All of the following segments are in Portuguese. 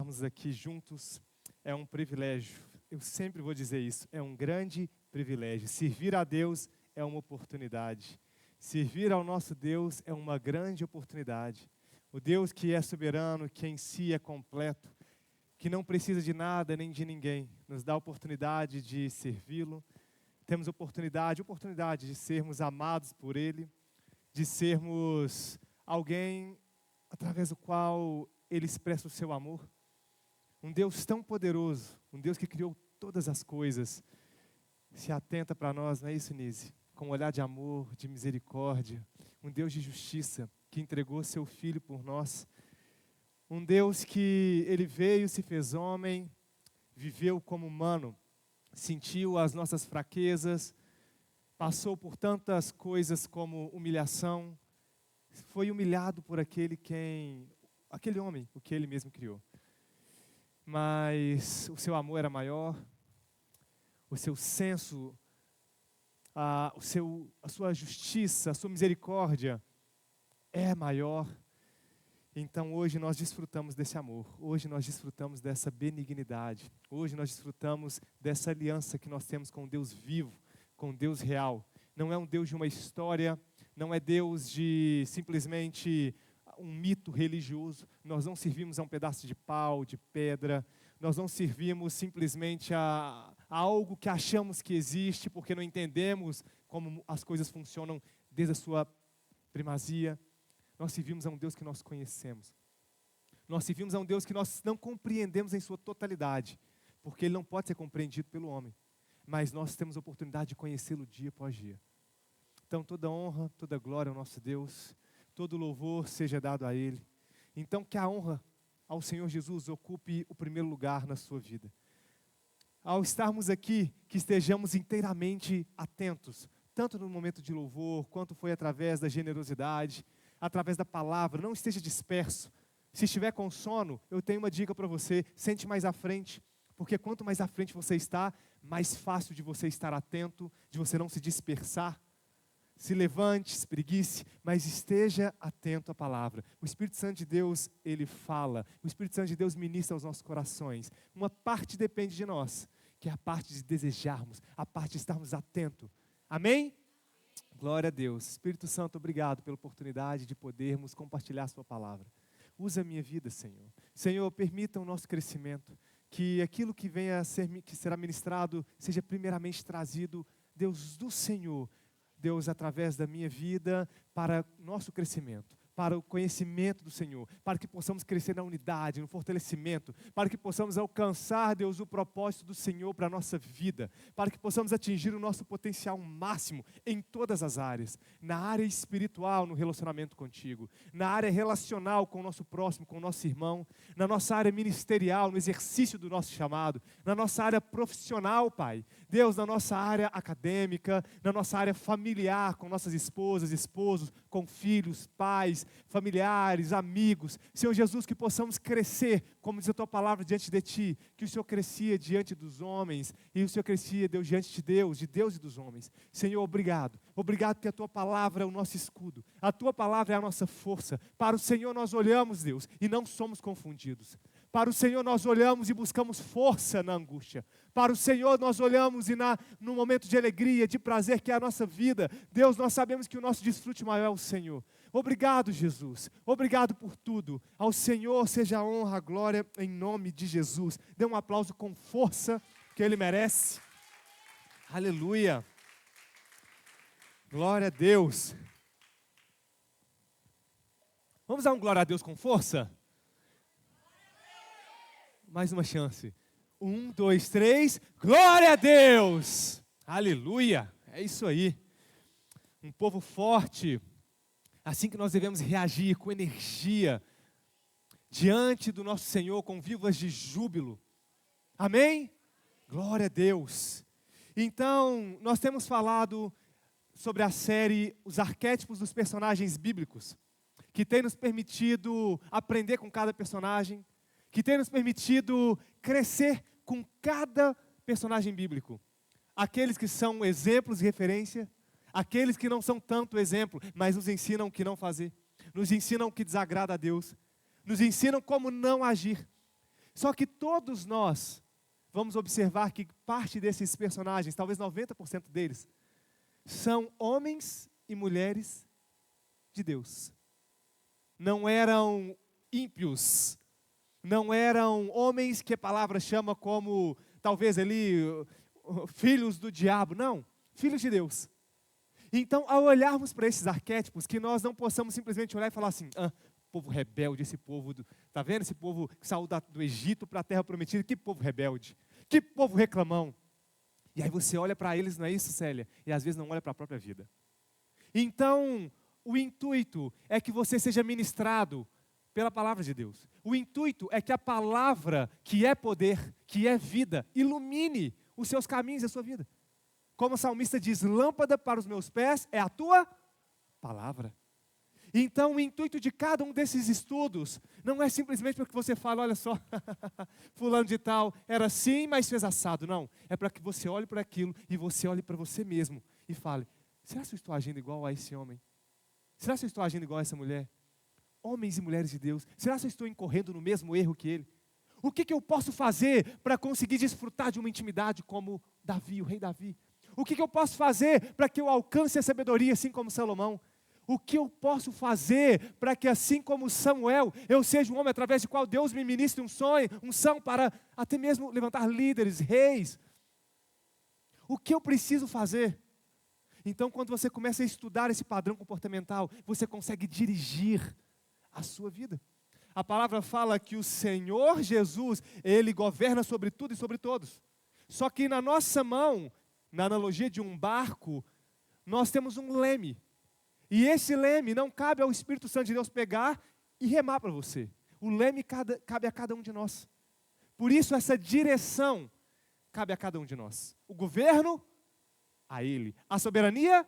estarmos aqui juntos é um privilégio. Eu sempre vou dizer isso, é um grande privilégio. Servir a Deus é uma oportunidade. Servir ao nosso Deus é uma grande oportunidade. O Deus que é soberano, que em si é completo, que não precisa de nada nem de ninguém, nos dá a oportunidade de servi-lo. Temos oportunidade de sermos amados por Ele, de sermos alguém através do qual Ele expressa o seu amor. Um Deus tão poderoso, um Deus que criou todas as coisas, se atenta para nós, não é isso, Nise? Com um olhar de amor, de misericórdia, um Deus de justiça, que entregou seu Filho por nós. Um Deus que Ele veio, se fez homem, viveu como humano, sentiu as nossas fraquezas, passou por tantas coisas como humilhação, foi humilhado por aquele homem, o que Ele mesmo criou. Mas o seu amor era maior, o seu senso, a sua justiça, a sua misericórdia é maior. Então hoje nós desfrutamos desse amor, hoje nós desfrutamos dessa benignidade, hoje nós desfrutamos dessa aliança que nós temos com Deus vivo, com Deus real. Não é um Deus de uma história, não é Deus de simplesmente um mito religioso. Nós não servimos a um pedaço de pau, de pedra, nós não servimos simplesmente a algo que achamos que existe, porque não entendemos como as coisas funcionam desde a sua primazia. Nós servimos a um Deus que nós conhecemos. Nós servimos a um Deus que nós não compreendemos em sua totalidade, porque Ele não pode ser compreendido pelo homem. Mas nós temos a oportunidade de conhecê-lo dia após dia. Então toda honra, toda glória ao nosso Deus, todo louvor seja dado a Ele. Então que a honra ao Senhor Jesus ocupe o primeiro lugar na sua vida. Ao estarmos aqui, que estejamos inteiramente atentos, tanto no momento de louvor, quanto foi através da generosidade, através da palavra. Não esteja disperso. Se estiver com sono, eu tenho uma dica para você: sente mais à frente, porque quanto mais à frente você está, mais fácil de você estar atento, de você não se dispersar. Se levante, espreguice, mas esteja atento à palavra. O Espírito Santo de Deus, Ele fala. O Espírito Santo de Deus ministra aos nossos corações. Uma parte depende de nós, que é a parte de desejarmos, a parte de estarmos atentos. Amém? Glória a Deus. Espírito Santo, obrigado pela oportunidade de podermos compartilhar a sua palavra. Usa a minha vida, Senhor. Senhor, permita o nosso crescimento, que aquilo que venha a ser, que será ministrado, seja primeiramente trazido, Deus, do Senhor, Deus, através da minha vida, para nosso crescimento, para o conhecimento do Senhor, para que possamos crescer na unidade, no fortalecimento, para que possamos alcançar, Deus, o propósito do Senhor para a nossa vida, para que possamos atingir o nosso potencial máximo em todas as áreas, na área espiritual, no relacionamento contigo, na área relacional com o nosso próximo, com o nosso irmão, na nossa área ministerial, no exercício do nosso chamado, na nossa área profissional, Pai, Deus, na nossa área acadêmica, na nossa área familiar, com nossas esposas, esposos, com filhos, pais, familiares, amigos. Senhor Jesus, que possamos crescer, como diz a Tua palavra, diante de Ti, que o Senhor crescia diante dos homens, e o Senhor crescia, Deus, diante de Deus e dos homens. Senhor, obrigado. Obrigado porque a Tua palavra é o nosso escudo, a Tua palavra é a nossa força. Para o Senhor nós olhamos, Deus, e não somos confundidos. Para o Senhor nós olhamos e buscamos força na angústia. Para o Senhor nós olhamos e no momento de alegria, de prazer que é a nossa vida, Deus, nós sabemos que o nosso desfrute maior é o Senhor. Obrigado, Jesus. Obrigado por tudo. Ao Senhor seja a honra, a glória, em nome de Jesus. Dê um aplauso com força, que Ele merece. Aleluia. Glória a Deus. Vamos dar um glória a Deus com força? Mais uma chance. 1, 2, 3. Glória a Deus! Aleluia! É isso aí. Um povo forte. Assim que nós devemos reagir com energia diante do nosso Senhor, com vivas de júbilo. Amém? Glória a Deus. Então, nós temos falado sobre a série Os Arquétipos dos Personagens Bíblicos, que tem nos permitido aprender com cada personagem, que tem nos permitido crescer com cada personagem bíblico. Aqueles que são exemplos e referência, aqueles que não são tanto exemplo, mas nos ensinam o que não fazer, nos ensinam o que desagrada a Deus, nos ensinam como não agir. Só que todos nós vamos observar que parte desses personagens, talvez 90% deles, são homens e mulheres de Deus. Não eram ímpios, não eram homens que a palavra chama como, talvez ali, filhos do diabo. Não, filhos de Deus. Então, ao olharmos para esses arquétipos, que nós não possamos simplesmente olhar e falar assim, povo rebelde, esse povo, tá vendo esse povo que saiu do Egito para a terra prometida, que povo rebelde, que povo reclamão. E aí você olha para eles, não é isso, Célia? E às vezes não olha para a própria vida. Então, o intuito é que você seja ministrado pela palavra de Deus. O intuito é que a palavra, que é poder, que é vida, ilumine os seus caminhos e a sua vida. Como o salmista diz, lâmpada para os meus pés é a tua palavra. Então, o intuito de cada um desses estudos não é simplesmente para que você fale, olha só, fulano de tal era assim, mas fez assado. Não, é para que você olhe para aquilo e você olhe para você mesmo e fale, será que eu estou agindo igual a esse homem? Será que eu estou agindo igual a essa mulher? Homens e mulheres de Deus, será que eu estou incorrendo no mesmo erro que ele? O que eu posso fazer para conseguir desfrutar de uma intimidade como Davi, o rei Davi? O que eu posso fazer para que eu alcance a sabedoria assim como Salomão? O que eu posso fazer para que assim como Samuel, eu seja um homem através do qual Deus me ministre um sonho, unção para até mesmo levantar líderes, reis? O que eu preciso fazer? Então, quando você começa a estudar esse padrão comportamental, você consegue dirigir a sua vida. A palavra fala que o Senhor Jesus, Ele governa sobre tudo e sobre todos. Só que na nossa mão, na analogia de um barco, nós temos um leme. E esse leme não cabe ao Espírito Santo de Deus pegar e remar para você. O leme cabe a cada um de nós. Por isso essa direção cabe a cada um de nós. O governo, a Ele. A soberania,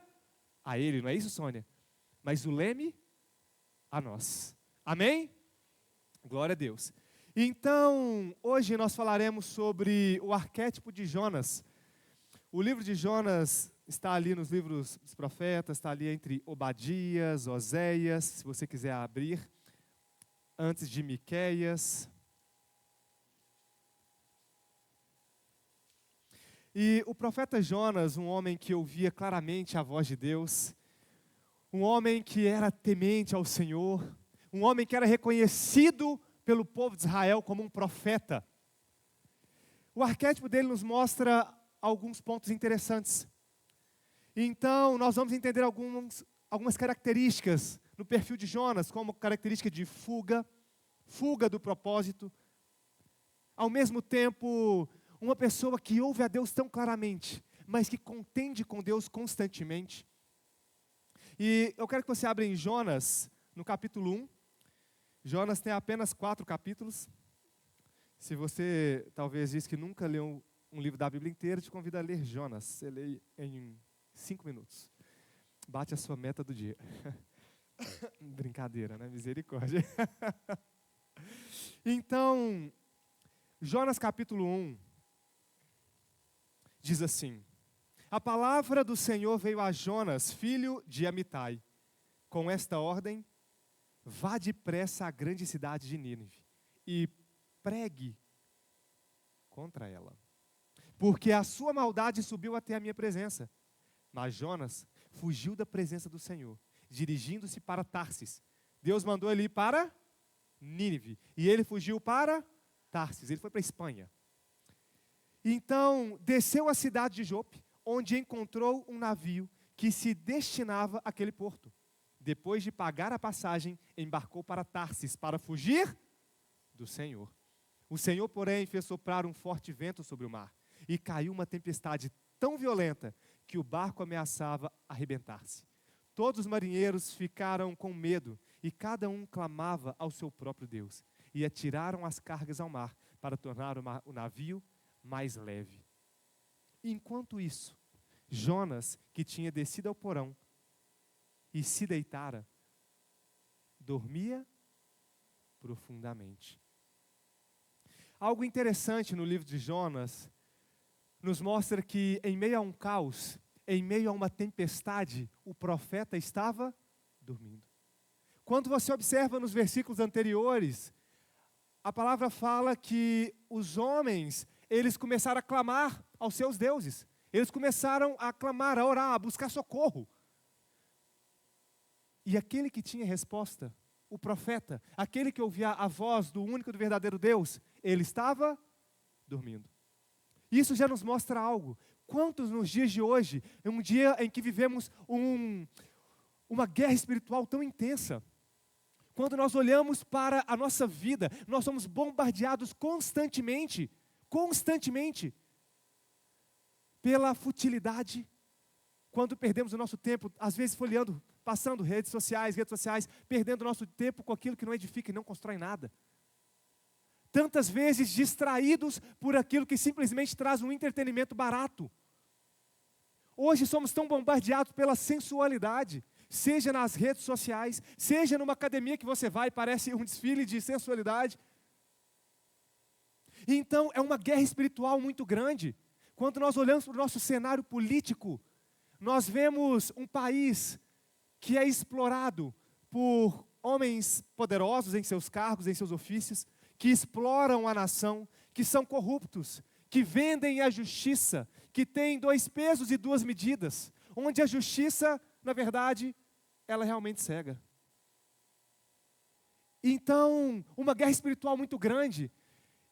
a Ele. Não é isso, Sônia? Mas o leme, a nós. Amém? Glória a Deus. Então, hoje nós falaremos sobre o arquétipo de Jonas. O livro de Jonas está ali nos livros dos profetas, está ali entre Obadias, Oséias, se você quiser abrir, antes de Miqueias. E o profeta Jonas, um homem que ouvia claramente a voz de Deus, um homem que era temente ao Senhor, um homem que era reconhecido pelo povo de Israel como um profeta. O arquétipo dele nos mostra alguns pontos interessantes. Então, nós vamos entender algumas características no perfil de Jonas, como característica de fuga do propósito. Ao mesmo tempo, uma pessoa que ouve a Deus tão claramente, mas que contende com Deus constantemente. E eu quero que você abra em Jonas, no capítulo 1. Jonas tem apenas 4 capítulos. Se você talvez diz que nunca leu um livro da Bíblia inteira, te convido a ler Jonas. Você lê em 5 minutos. Bate a sua meta do dia. Brincadeira, né? Misericórdia. Então, Jonas capítulo 1 diz assim: a palavra do Senhor veio a Jonas, filho de Amitai, com esta ordem: vá depressa à grande cidade de Nínive e pregue contra ela, porque a sua maldade subiu até a minha presença. Mas Jonas fugiu da presença do Senhor, dirigindo-se para Tarsis. Deus mandou ele ir para Nínive, e ele fugiu para Tarsis, ele foi para a Espanha. Então, desceu à cidade de Jope, onde encontrou um navio que se destinava àquele porto. Depois de pagar a passagem, embarcou para Tarsis, para fugir do Senhor. O Senhor, porém, fez soprar um forte vento sobre o mar, e caiu uma tempestade tão violenta que o barco ameaçava arrebentar-se. Todos os marinheiros ficaram com medo, e cada um clamava ao seu próprio Deus, e atiraram as cargas ao mar, para tornar o navio mais leve. Enquanto isso, Jonas, que tinha descido ao porão e se deitara, dormia profundamente. Algo interessante no livro de Jonas nos mostra que em meio a um caos, em meio a uma tempestade, o profeta estava dormindo. Quando você observa nos versículos anteriores, a palavra fala que os homens, eles começaram a clamar aos seus deuses. Eles começaram a clamar, a orar, a buscar socorro. E aquele que tinha resposta, o profeta, aquele que ouvia a voz do único e do verdadeiro Deus, ele estava dormindo. Isso já nos mostra algo. Quantos nos dias de hoje, é um dia em que vivemos uma guerra espiritual tão intensa. Quando nós olhamos para a nossa vida, nós somos bombardeados constantemente pela futilidade. Quando perdemos o nosso tempo, às vezes folheando, passando redes sociais, perdendo o nosso tempo com aquilo que não edifica e não constrói nada. Tantas vezes distraídos por aquilo que simplesmente traz um entretenimento barato. Hoje somos tão bombardeados pela sensualidade, seja nas redes sociais, seja numa academia que você vai e parece um desfile de sensualidade. Então é uma guerra espiritual muito grande. Quando nós olhamos para o nosso cenário político, nós vemos um país que é explorado por homens poderosos em seus cargos, em seus ofícios, que exploram a nação, que são corruptos, que vendem a justiça, que têm 2 pesos e 2 medidas, onde a justiça, na verdade, ela é realmente cega. Então, uma guerra espiritual muito grande,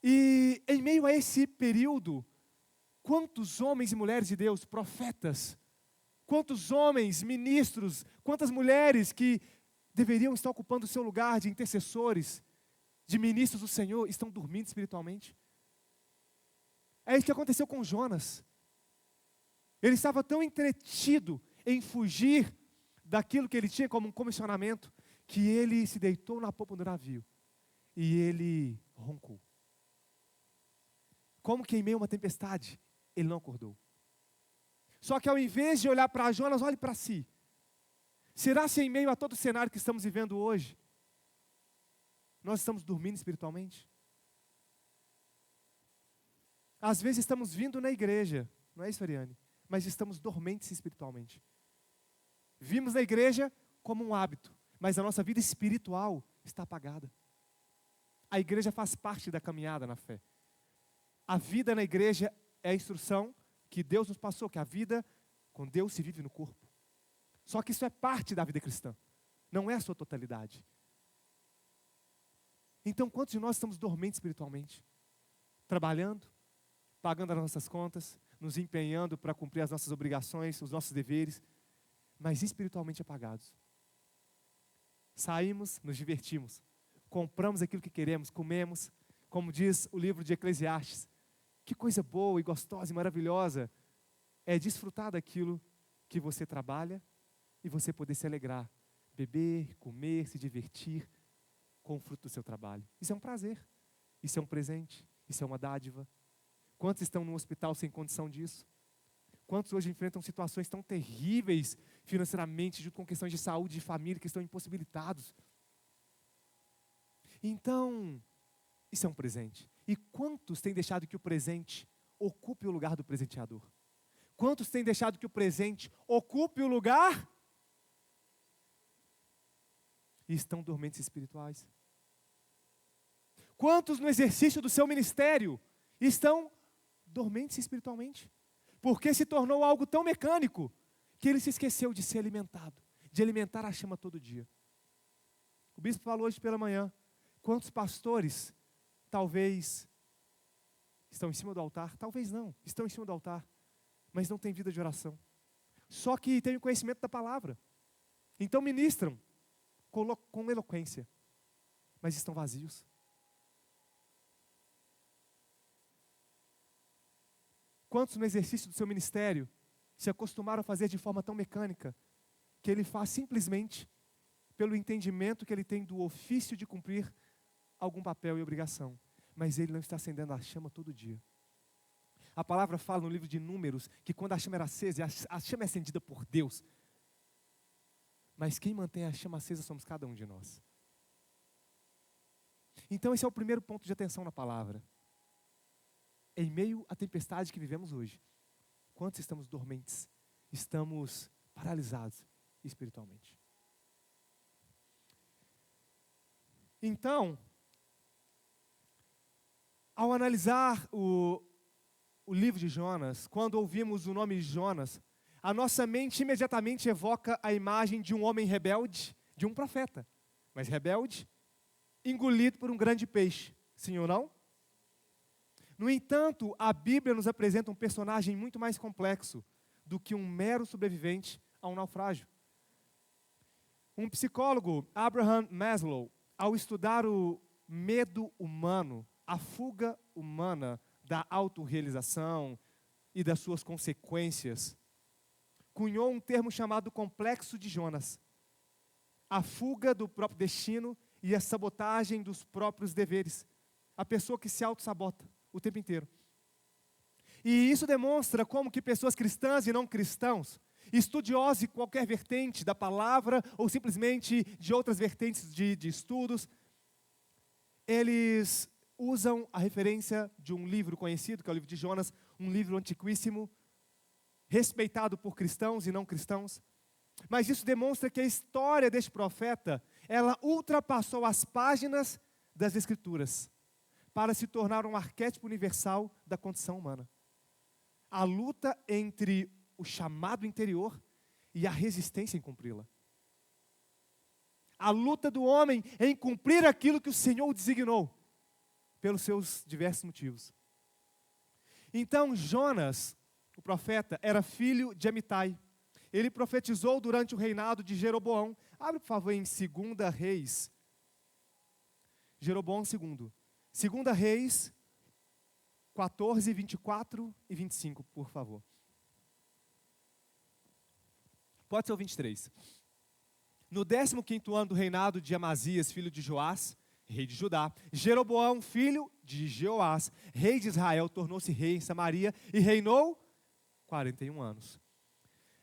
e em meio a esse período, quantos homens e mulheres de Deus, profetas, quantos homens, ministros, quantas mulheres que deveriam estar ocupando o seu lugar de intercessores, de ministros do Senhor, estão dormindo espiritualmente? É isso que aconteceu com Jonas. Ele estava tão entretido em fugir daquilo que ele tinha como um comissionamento, que ele se deitou na popa do navio e ele roncou. Como que em meio a uma tempestade, ele não acordou. Só que ao invés de olhar para Jonas, olhe para si. Será se em meio a todo o cenário que estamos vivendo hoje, nós estamos dormindo espiritualmente? Às vezes estamos vindo na igreja, não é isso, Ariane? Mas estamos dormentes espiritualmente. Vimos na igreja como um hábito, mas a nossa vida espiritual está apagada. A igreja faz parte da caminhada na fé. A vida na igreja é a instrução que Deus nos passou, que a vida com Deus se vive no corpo. Só que isso é parte da vida cristã, não é a sua totalidade. Então, quantos de nós estamos dormentes espiritualmente? Trabalhando, pagando as nossas contas, nos empenhando para cumprir as nossas obrigações, os nossos deveres, mas espiritualmente apagados. Saímos, nos divertimos, compramos aquilo que queremos, comemos, como diz o livro de Eclesiastes. Que coisa boa e gostosa e maravilhosa é desfrutar daquilo que você trabalha e você poder se alegrar, beber, comer, se divertir com o fruto do seu trabalho. Isso é um prazer, isso é um presente, isso é uma dádiva. Quantos estão no hospital sem condição disso? Quantos hoje enfrentam situações tão terríveis financeiramente, junto com questões de saúde e família, que estão impossibilitados? Então, isso é um presente. E quantos têm deixado que o presente ocupe o lugar do presenteador? Quantos têm deixado que o presente ocupe o lugar? E estão dormentes espirituais. Quantos no exercício do seu ministério estão dormentes espiritualmente? Porque se tornou algo tão mecânico que ele se esqueceu de ser alimentado, de alimentar a chama todo dia. O bispo falou hoje pela manhã, quantos pastores talvez estão em cima do altar, talvez não, estão em cima do altar, mas não têm vida de oração. Só que têm o conhecimento da palavra. Então ministram com eloquência, mas estão vazios. Quantos no exercício do seu ministério se acostumaram a fazer de forma tão mecânica, que ele faz simplesmente pelo entendimento que ele tem do ofício de cumprir algum papel e obrigação, mas ele não está acendendo a chama todo dia. A palavra fala no livro de Números que quando a chama era acesa, a chama é acendida por Deus, mas quem mantém a chama acesa somos cada um de nós. Então esse é o primeiro ponto de atenção na palavra. Em meio à tempestade que vivemos hoje, quantos estamos dormentes, estamos paralisados espiritualmente? Então, Ao analisar o livro de Jonas, quando ouvimos o nome Jonas, a nossa mente imediatamente evoca a imagem de um homem rebelde, de um profeta, mas rebelde, engolido por um grande peixe. Sim ou não? No entanto, a Bíblia nos apresenta um personagem muito mais complexo do que um mero sobrevivente a um naufrágio. Um psicólogo, Abraham Maslow, ao estudar o medo humano, a fuga humana da autorrealização e das suas consequências, cunhou um termo chamado complexo de Jonas. A fuga do próprio destino e a sabotagem dos próprios deveres. A pessoa que se auto-sabota o tempo inteiro. E isso demonstra como que pessoas cristãs e não cristãos, estudiosos de qualquer vertente da palavra ou simplesmente de outras vertentes de estudos, eles usam a referência de um livro conhecido, que é o livro de Jonas, um livro antiquíssimo, respeitado por cristãos e não cristãos. Mas isso demonstra que a história deste profeta, ela ultrapassou as páginas das Escrituras para se tornar um arquétipo universal da condição humana. A luta entre o chamado interior e a resistência em cumpri-la. A luta do homem em cumprir aquilo que o Senhor o designou, pelos seus diversos motivos. Então Jonas, o profeta, era filho de Amitai. Ele profetizou durante o reinado de Jeroboão. Abre, por favor, em 2 Reis. Jeroboão II. 2 Reis 14, 24 e 25, por favor. Pode ser o 23. No 15º ano do reinado de Amazias, filho de Joás, rei de Judá, Jeroboão, filho de Jeoás, rei de Israel, tornou-se rei em Samaria e reinou 41 anos.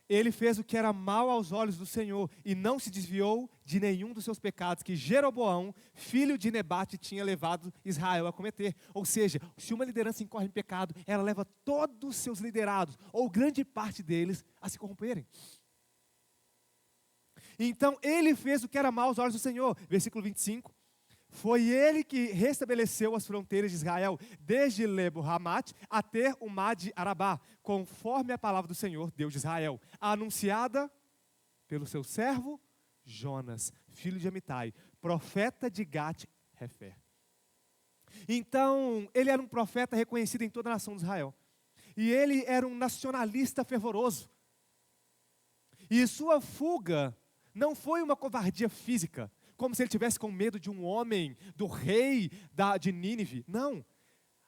Ele fez o que era mal aos olhos do Senhor e não se desviou de nenhum dos seus pecados que Jeroboão, filho de Nebate, tinha levado Israel a cometer. Ou seja, se uma liderança incorre em pecado, ela leva todos os seus liderados, ou grande parte deles, a se corromperem. Então, ele fez o que era mal aos olhos do Senhor. Versículo 25. Foi ele que restabeleceu as fronteiras de Israel, desde Lebo-Hamat até o mar de Arabá, conforme a palavra do Senhor, Deus de Israel, anunciada pelo seu servo Jonas, filho de Amitai, profeta de Gat-Hefer. Então, ele era um profeta reconhecido em toda a nação de Israel. E ele era um nacionalista fervoroso. E sua fuga não foi uma covardia física, como se ele tivesse com medo de um homem, do rei de Nínive. Não.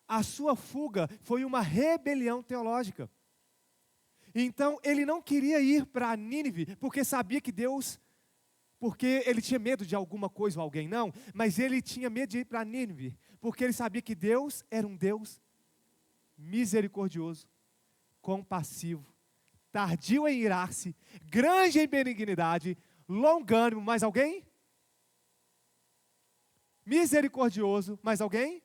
A sua fuga foi uma rebelião teológica. Então, ele não queria ir para Nínive, porque sabia que Deus, porque ele tinha medo de alguma coisa ou alguém, não. Mas ele tinha medo de ir para Nínive, porque ele sabia que Deus era um Deus misericordioso, compassivo, tardio em irar-se, grande em benignidade, longânimo. Mais alguém? Misericordioso. Mais alguém?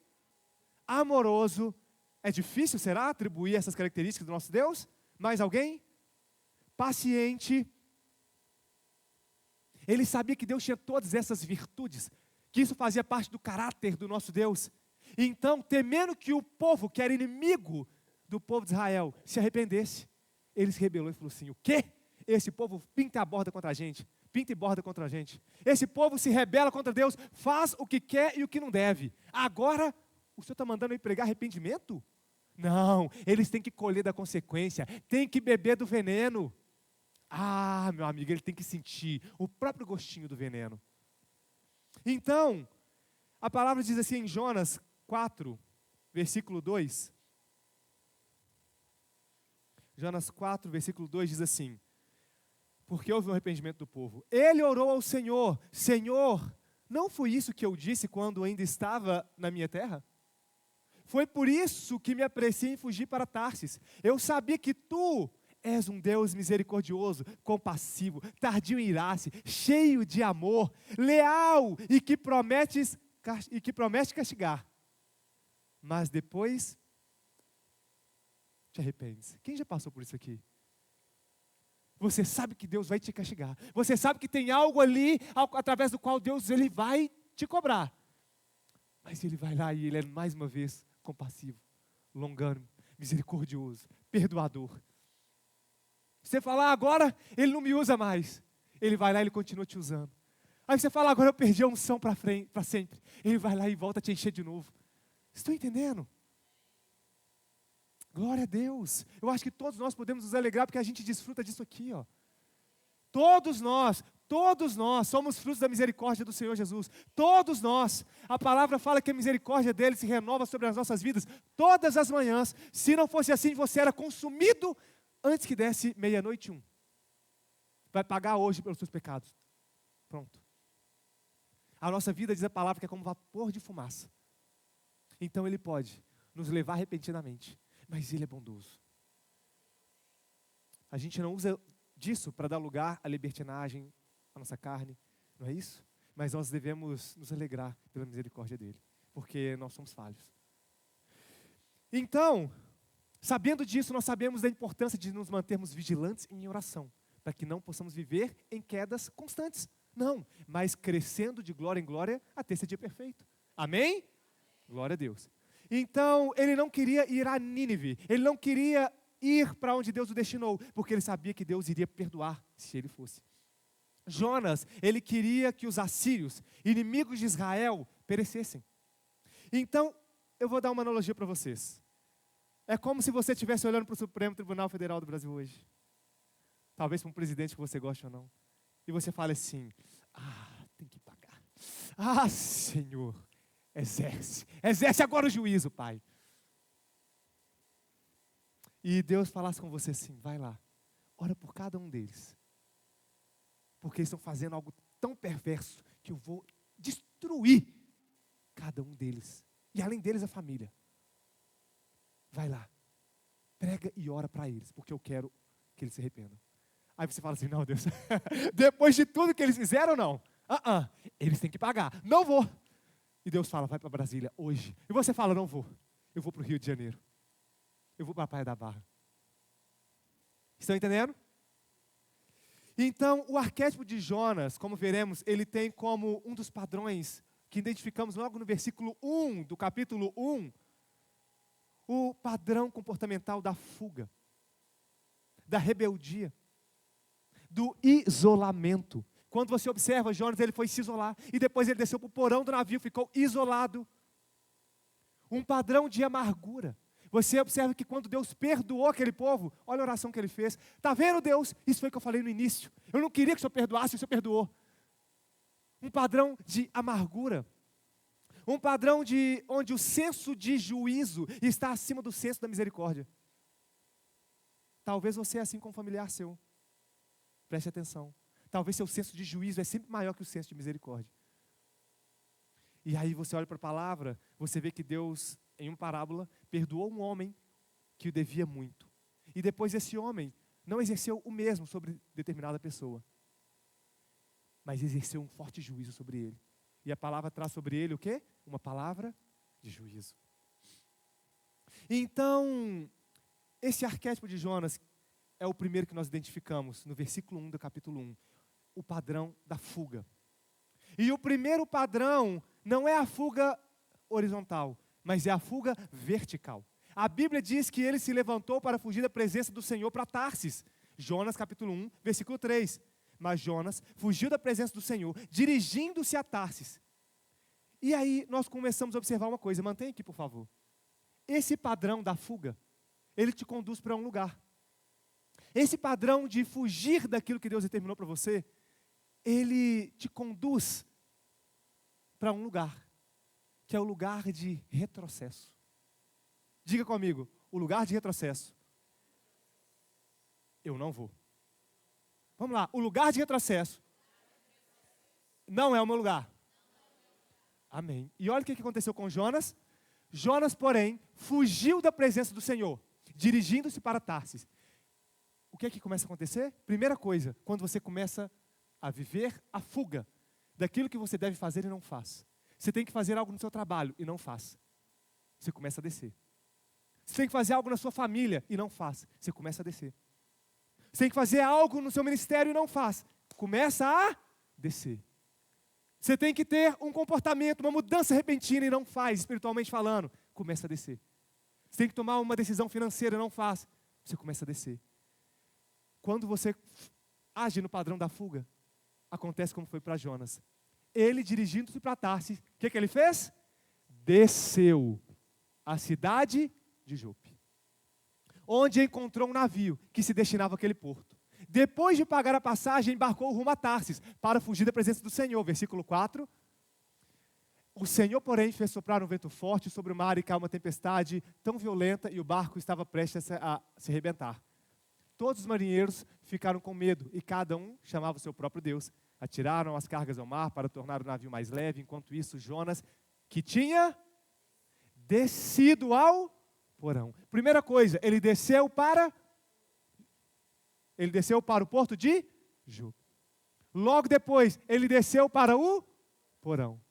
Amoroso. É difícil, será, atribuir essas características do nosso Deus? Mais alguém? Paciente. Ele sabia que Deus tinha todas essas virtudes, que isso fazia parte do caráter do nosso Deus. Então, temendo que o povo, que era inimigo do povo de Israel, se arrependesse, ele se rebelou e falou assim: o quê? Esse povo pinta a borda contra a gente. Pinta e borda contra a gente. Esse povo se rebela contra Deus, faz o que quer e o que não deve. Agora, o Senhor está mandando eu pregar arrependimento? Não, eles têm que colher da consequência, têm que beber do veneno. Ah, meu amigo, ele tem que sentir o próprio gostinho do veneno. Então, a palavra diz assim em Jonas 4, versículo 2. Jonas 4, versículo 2 diz assim: porque houve um arrependimento do povo. Ele orou ao Senhor: Senhor, não foi isso que eu disse quando ainda estava na minha terra? Foi por isso que me apressei em fugir para Tarsis. Eu sabia que tu és um Deus misericordioso, compassivo, tardio em irar-se, cheio de amor, leal e que promete castigar. Mas depois te arrependes. Quem já passou por isso aqui? Você sabe que Deus vai te castigar. Você sabe que tem algo ali através do qual Deus ele vai te cobrar. Mas ele vai lá e ele mais uma vez compassivo, longânimo, misericordioso, perdoador. Você fala, agora ele não me usa mais. Ele vai lá e ele continua te usando. Aí você fala, agora eu perdi a unção para sempre. Ele vai lá e volta a te encher de novo. Estão entendendo? Glória a Deus. Eu acho que todos nós podemos nos alegrar porque a gente desfruta disso aqui, ó. Todos nós somos frutos da misericórdia do Senhor Jesus. Todos nós. A palavra fala que a misericórdia dele se renova sobre as nossas vidas todas as manhãs. Se não fosse assim, você era consumido antes que desse 00:01. Vai pagar hoje pelos seus pecados. Pronto. A nossa vida, diz a palavra, que é como vapor de fumaça. Então ele pode nos levar repentinamente, mas ele é bondoso. A gente não usa disso para dar lugar à libertinagem, à nossa carne, não é isso? Mas nós devemos nos alegrar pela misericórdia dele, porque nós somos falhos. Então, sabendo disso, nós sabemos da importância de nos mantermos vigilantes em oração, para que não possamos viver em quedas constantes. Não, mas crescendo de glória em glória até esse dia perfeito. Amém? Glória a Deus. Então, ele não queria ir a Nínive, ele não queria ir para onde Deus o destinou, porque ele sabia que Deus iria perdoar se ele fosse. Jonas, ele queria que os assírios, inimigos de Israel, perecessem. Então, eu vou dar uma analogia para vocês. É como se você estivesse olhando para o Supremo Tribunal Federal do Brasil hoje. Talvez para um presidente que você goste ou não. E você fala assim, tem que pagar. Senhor, exerce agora o juízo, Pai. E Deus falasse com você assim, vai lá, ora por cada um deles. Porque eles estão fazendo algo tão perverso que eu vou destruir cada um deles. E além deles, a família. Vai lá, prega e ora para eles, porque eu quero que eles se arrependam. Aí você fala assim, não, Deus, depois de tudo que eles fizeram, não. Eles têm que pagar. Não vou. E Deus fala, vai para Brasília hoje. E você fala, não vou. Eu vou para o Rio de Janeiro. Eu vou para a Praia da Barra. Estão entendendo? Então, o arquétipo de Jonas, como veremos, ele tem como um dos padrões que identificamos logo no versículo 1 do capítulo 1, o padrão comportamental da fuga, da rebeldia, do isolamento. Quando você observa Jonas, ele foi se isolar, e depois ele desceu para o porão do navio, ficou isolado. Um padrão de amargura. Você observa que quando Deus perdoou aquele povo, olha a oração que ele fez. Está vendo, Deus? Isso foi o que eu falei no início. Eu não queria que o Senhor perdoasse, o Senhor perdoou. Um padrão de amargura. Um padrão de onde o senso de juízo está acima do senso da misericórdia. Talvez você é assim com um familiar seu. Preste atenção. Talvez seu senso de juízo é sempre maior que o senso de misericórdia. E aí você olha para a palavra, você vê que Deus, em uma parábola, perdoou um homem que o devia muito. E depois esse homem não exerceu o mesmo sobre determinada pessoa, mas exerceu um forte juízo sobre ele. E a palavra traz sobre ele o quê? Uma palavra de juízo. Então, esse arquétipo de Jonas é o primeiro que nós identificamos no versículo 1 do capítulo 1. O padrão da fuga. E o primeiro padrão não é a fuga horizontal, mas é a fuga vertical. A Bíblia diz que ele se levantou para fugir da presença do Senhor para Tarsis. Jonas capítulo 1, versículo 3. Mas Jonas fugiu da presença do Senhor, dirigindo-se a Tarsis. E aí nós começamos a observar uma coisa, mantenha aqui por favor. Esse padrão da fuga, ele te conduz para um lugar. Esse padrão de fugir daquilo que Deus determinou para você, ele te conduz para um lugar, que é o lugar de retrocesso. Diga comigo, o lugar de retrocesso. Eu não vou. Vamos lá, o lugar de retrocesso não é o meu lugar. Amém. E olha o que aconteceu com Jonas. Jonas, porém, fugiu da presença do Senhor, dirigindo-se para Tarsis. O que começa a acontecer? Primeira coisa, quando você começa a viver a fuga daquilo que você deve fazer e não faz. Você tem que fazer algo no seu trabalho e não faz. Você começa a descer. Você tem que fazer algo na sua família e não faz. Você começa a descer. Você tem que fazer algo no seu ministério e não faz. Começa a descer. Você tem que ter um comportamento, uma mudança repentina e não faz, espiritualmente falando. começa a descer. Você tem que tomar uma decisão financeira, não faz. Você começa a descer. Quando você age no padrão da fuga, acontece como foi para Jonas. Ele, dirigindo-se para Tarsis, o que ele fez? Desceu à cidade de Jope, onde encontrou um navio que se destinava àquele porto. Depois de pagar a passagem, embarcou rumo a Tarsis, para fugir da presença do Senhor. Versículo 4. O Senhor, porém, fez soprar um vento forte sobre o mar e caiu uma tempestade tão violenta, e o barco estava prestes a se arrebentar. Todos os marinheiros ficaram com medo, e cada um chamava o seu próprio Deus. Atiraram as cargas ao mar para tornar o navio mais leve. Enquanto isso, Jonas, que tinha descido ao porão. Primeira coisa, ele desceu para o porto de Jope. Logo depois, ele desceu para o porão.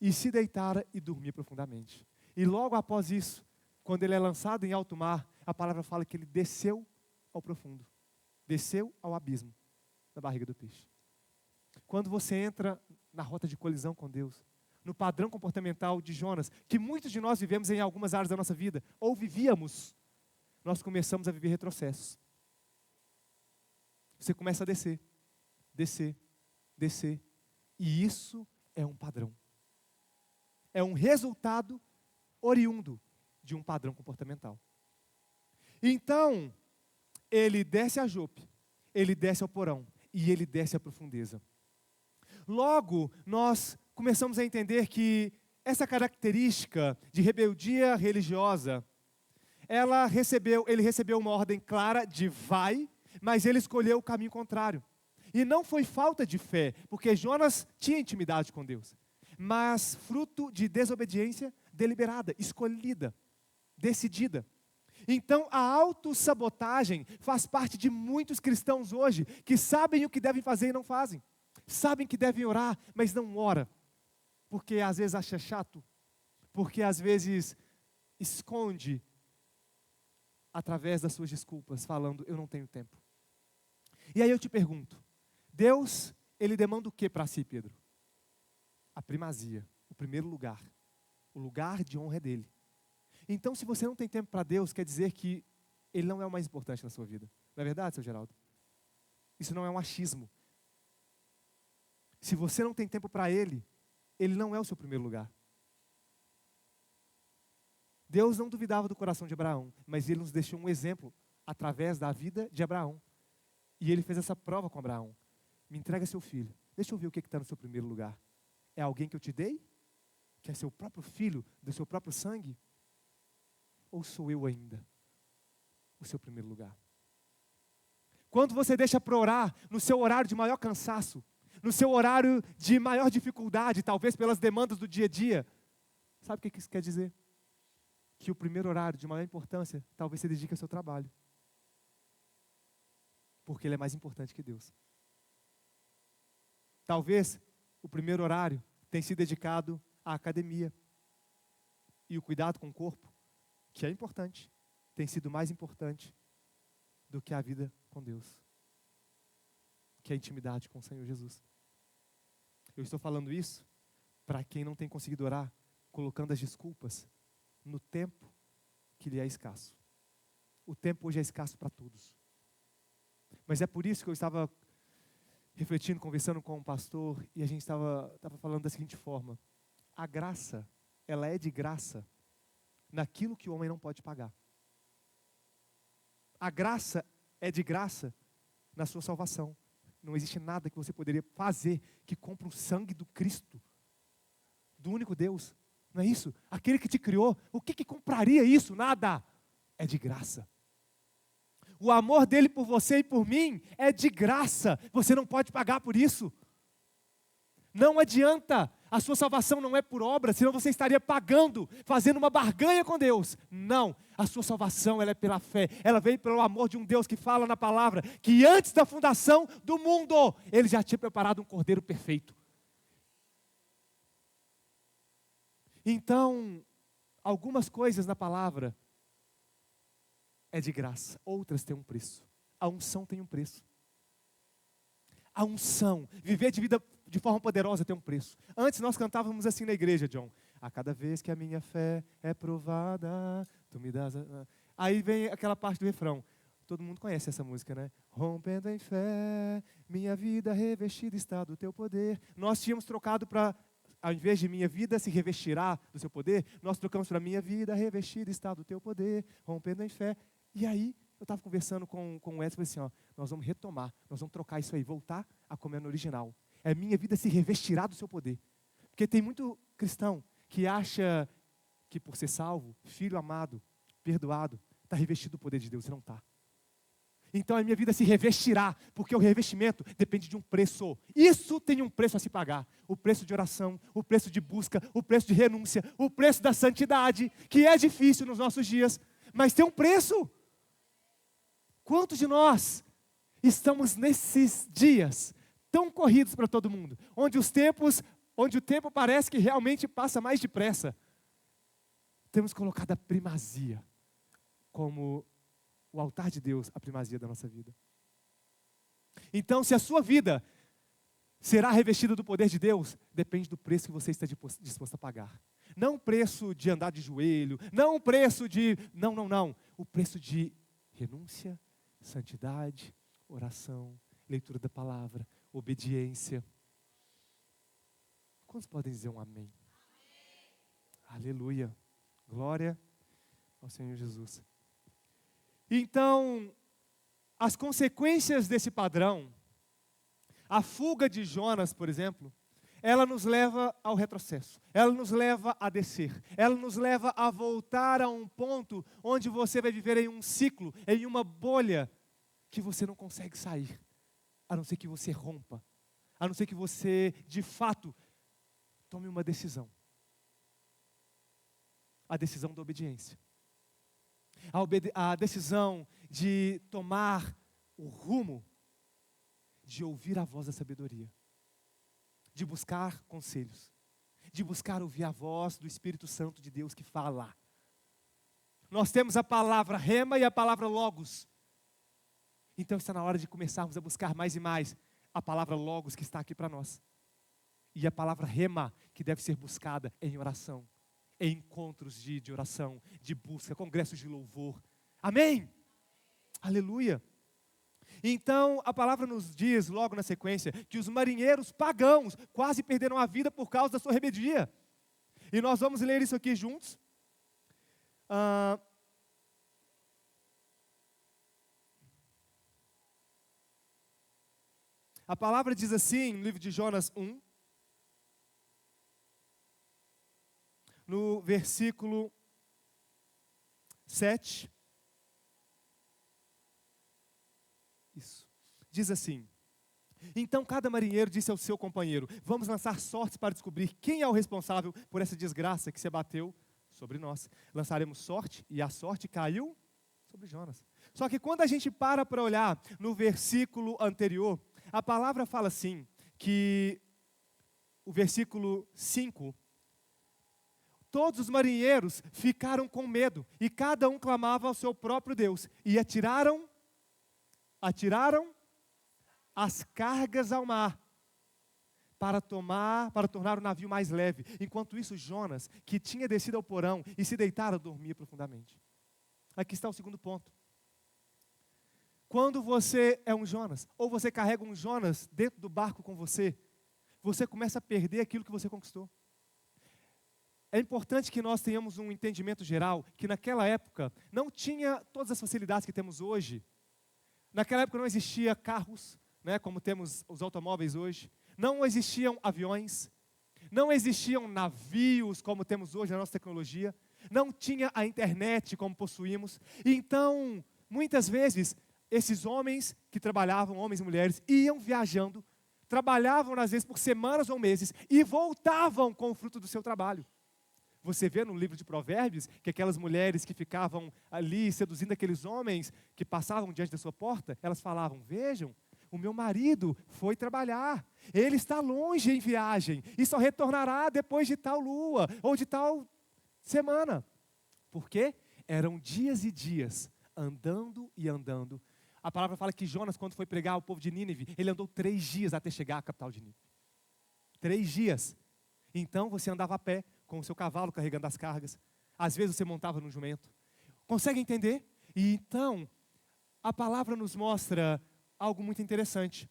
E se deitara e dormia profundamente. E logo após isso, quando ele é lançado em alto mar, a palavra fala que ele desceu ao profundo. Desceu ao abismo, na barriga do peixe. Quando você entra na rota de colisão com Deus, no padrão comportamental de Jonas, que muitos de nós vivemos em algumas áreas da nossa vida, ou vivíamos, nós começamos a viver retrocessos. Você começa a descer, descer, descer, e isso é um padrão. É um resultado oriundo de um padrão comportamental. Então, ele desce a Jope, ele desce ao porão, e ele desce à profundeza. Logo, nós começamos a entender que essa característica de rebeldia religiosa, ele recebeu uma ordem clara de vai, mas ele escolheu o caminho contrário. E não foi falta de fé, porque Jonas tinha intimidade com Deus, mas fruto de desobediência deliberada, escolhida, decidida. Então, a autossabotagem faz parte de muitos cristãos hoje, que sabem o que devem fazer e não fazem. Sabem que devem orar, mas não ora, porque às vezes acha chato, porque às vezes esconde através das suas desculpas, falando, eu não tenho tempo. E aí eu te pergunto, Deus, ele demanda o que para si, Pedro? A primazia, o primeiro lugar, o lugar de honra é dele. Então, se você não tem tempo para Deus, quer dizer que ele não é o mais importante na sua vida. Não é verdade, seu Geraldo? Isso não é um achismo. Se você não tem tempo para ele, ele não é o seu primeiro lugar. Deus não duvidava do coração de Abraão, mas ele nos deixou um exemplo através da vida de Abraão. E ele fez essa prova com Abraão. Me entrega seu filho. Deixa eu ver o que está no seu primeiro lugar. É alguém que eu te dei? Que é seu próprio filho, do seu próprio sangue? Ou sou eu ainda o seu primeiro lugar? Quando você deixa para orar no seu horário de maior cansaço, no seu horário de maior dificuldade, talvez pelas demandas do dia a dia, sabe o que isso quer dizer? Que o primeiro horário de maior importância, talvez você dedique ao seu trabalho. Porque ele é mais importante que Deus. Talvez o primeiro horário tenha sido dedicado à academia. E o cuidado com o corpo, que é importante, tem sido mais importante do que a vida com Deus. Que é a intimidade com o Senhor Jesus. Eu estou falando isso para quem não tem conseguido orar, colocando as desculpas no tempo que lhe é escasso. O tempo hoje é escasso para todos. Mas é por isso que eu estava refletindo, conversando com um pastor, e a gente estava falando da seguinte forma: a graça, ela é de graça naquilo que o homem não pode pagar. A graça é de graça na sua salvação. Não existe nada que você poderia fazer que compre o sangue do Cristo, do único Deus. Não é isso? Aquele que te criou, o que compraria isso? Nada. É de graça. O amor dele por você e por mim é de graça. Você não pode pagar por isso. Não adianta. A sua salvação não é por obra, senão você estaria pagando, fazendo uma barganha com Deus. Não, a sua salvação ela é pela fé. Ela veio pelo amor de um Deus que fala na palavra que antes da fundação do mundo, Ele já tinha preparado um cordeiro perfeito. Então, algumas coisas na palavra é de graça, outras têm um preço. A unção tem um preço. A unção, viver de vida de forma poderosa tem um preço. Antes nós cantávamos assim na igreja, John. A cada vez que a minha fé é provada, tu me das... Aí vem aquela parte do refrão. Todo mundo conhece essa música, né? Rompendo em fé, minha vida revestida está do teu poder. Nós tínhamos trocado para, ao invés de minha vida se revestirá do seu poder, nós trocamos para minha vida revestida está do teu poder, rompendo em fé. E aí, eu estava conversando com o Edson, falei assim, ó, nós vamos retomar, nós vamos trocar isso aí, voltar a comer no original. É minha vida se revestirá do seu poder. Porque tem muito cristão que acha que por ser salvo, filho amado, perdoado, está revestido do poder de Deus, e não está. Então a minha vida se revestirá, porque o revestimento depende de um preço. Isso tem um preço a se pagar. O preço de oração, o preço de busca, o preço de renúncia, o preço da santidade, que é difícil nos nossos dias, mas tem um preço. Quantos de nós estamos nesses dias tão corridos para todo mundo, onde o tempo parece que realmente passa mais depressa? Temos colocado a primazia como o altar de Deus, a primazia da nossa vida. Então, se a sua vida será revestida do poder de Deus, depende do preço que você está disposto a pagar. Não o preço de andar de joelho, não o preço de... Não. O preço de renúncia, santidade, oração, leitura da palavra, obediência. Quantos podem dizer um amém? Aleluia. Glória ao Senhor Jesus. Então, as consequências desse padrão, a fuga de Jonas, por exemplo, ela nos leva ao retrocesso, ela nos leva a descer, ela nos leva a voltar a um ponto onde você vai viver em um ciclo, em uma bolha, que você não consegue sair, a não ser que você rompa, a não ser que você, de fato, tome uma decisão. A decisão da obediência. A decisão de tomar o rumo, de ouvir a voz da sabedoria, de buscar conselhos, de buscar ouvir a voz do Espírito Santo de Deus que fala. Nós temos a palavra rema e a palavra logos. Então está na hora de começarmos a buscar mais e mais a palavra logos que está aqui para nós. E a palavra rema que deve ser buscada em oração. Em encontros de oração, de busca, congressos de louvor. Amém? Aleluia. Então, a palavra nos diz, logo na sequência, que os marinheiros pagãos quase perderam a vida por causa da sua rebeldia. E nós vamos ler isso aqui juntos. A palavra diz assim, no livro de Jonas 1, no versículo 7. Isso. Diz assim: então cada marinheiro disse ao seu companheiro: vamos lançar sortes para descobrir quem é o responsável por essa desgraça que se abateu sobre nós. Lançaremos sorte, e a sorte caiu sobre Jonas. Só que quando a gente para olhar no versículo anterior, a palavra fala assim, que o versículo 5, todos os marinheiros ficaram com medo, e cada um clamava ao seu próprio Deus, e atiraram as cargas ao mar, para tornar o navio mais leve. Enquanto isso, Jonas, que tinha descido ao porão e se deitara, dormia profundamente. Aqui está o segundo ponto. Quando você é um Jonas, ou você carrega um Jonas dentro do barco com você, você começa a perder aquilo que você conquistou. É importante que nós tenhamos um entendimento geral, que naquela época não tinha todas as facilidades que temos hoje. Naquela época não existia carros, né, como temos os automóveis hoje. Não existiam aviões. Não existiam navios como temos hoje na nossa tecnologia. Não tinha a internet como possuímos. Então, muitas vezes, esses homens que trabalhavam, homens e mulheres, iam viajando, trabalhavam às vezes por semanas ou meses e voltavam com o fruto do seu trabalho. Você vê no livro de Provérbios que aquelas mulheres que ficavam ali seduzindo aqueles homens que passavam diante da sua porta, elas falavam: vejam, o meu marido foi trabalhar, ele está longe em viagem e só retornará depois de tal lua ou de tal semana. Por quê? Eram dias e dias, andando e andando. A palavra fala que Jonas, quando foi pregar ao povo de Nínive, ele andou 3 dias até chegar à capital de Nínive. 3 dias. Então você andava a pé, com o seu cavalo carregando as cargas. Às vezes você montava num jumento. Consegue entender? E então, a palavra nos mostra algo muito interessante.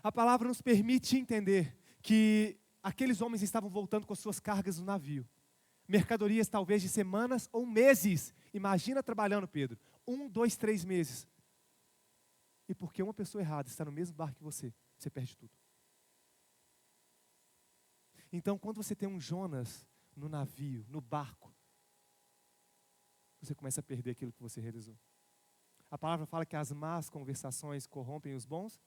A palavra nos permite entender que aqueles homens estavam voltando com suas cargas no navio. Mercadorias talvez de semanas ou meses. Imagina trabalhando, Pedro, 1, 2, 3 meses. E porque uma pessoa errada está no mesmo barco que você perde tudo. Então, quando você tem um Jonas no navio, no barco, você começa a perder aquilo que você realizou. A palavra fala que as más conversações corrompem os bons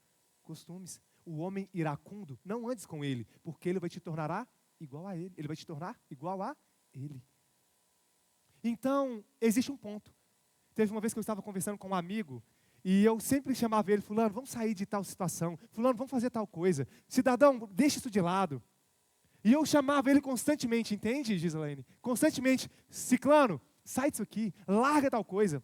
costumes. O homem iracundo, não andes com ele, porque ele vai te tornar igual a ele. Ele vai te tornar igual a ele. Então, existe um ponto. Teve uma vez que eu estava conversando com um amigo, e eu sempre chamava ele, fulano, vamos sair de tal situação. Fulano, vamos fazer tal coisa. Cidadão, deixa isso de lado. E eu chamava ele constantemente, entende, Gislaine? Constantemente, ciclano, sai disso aqui, larga tal coisa.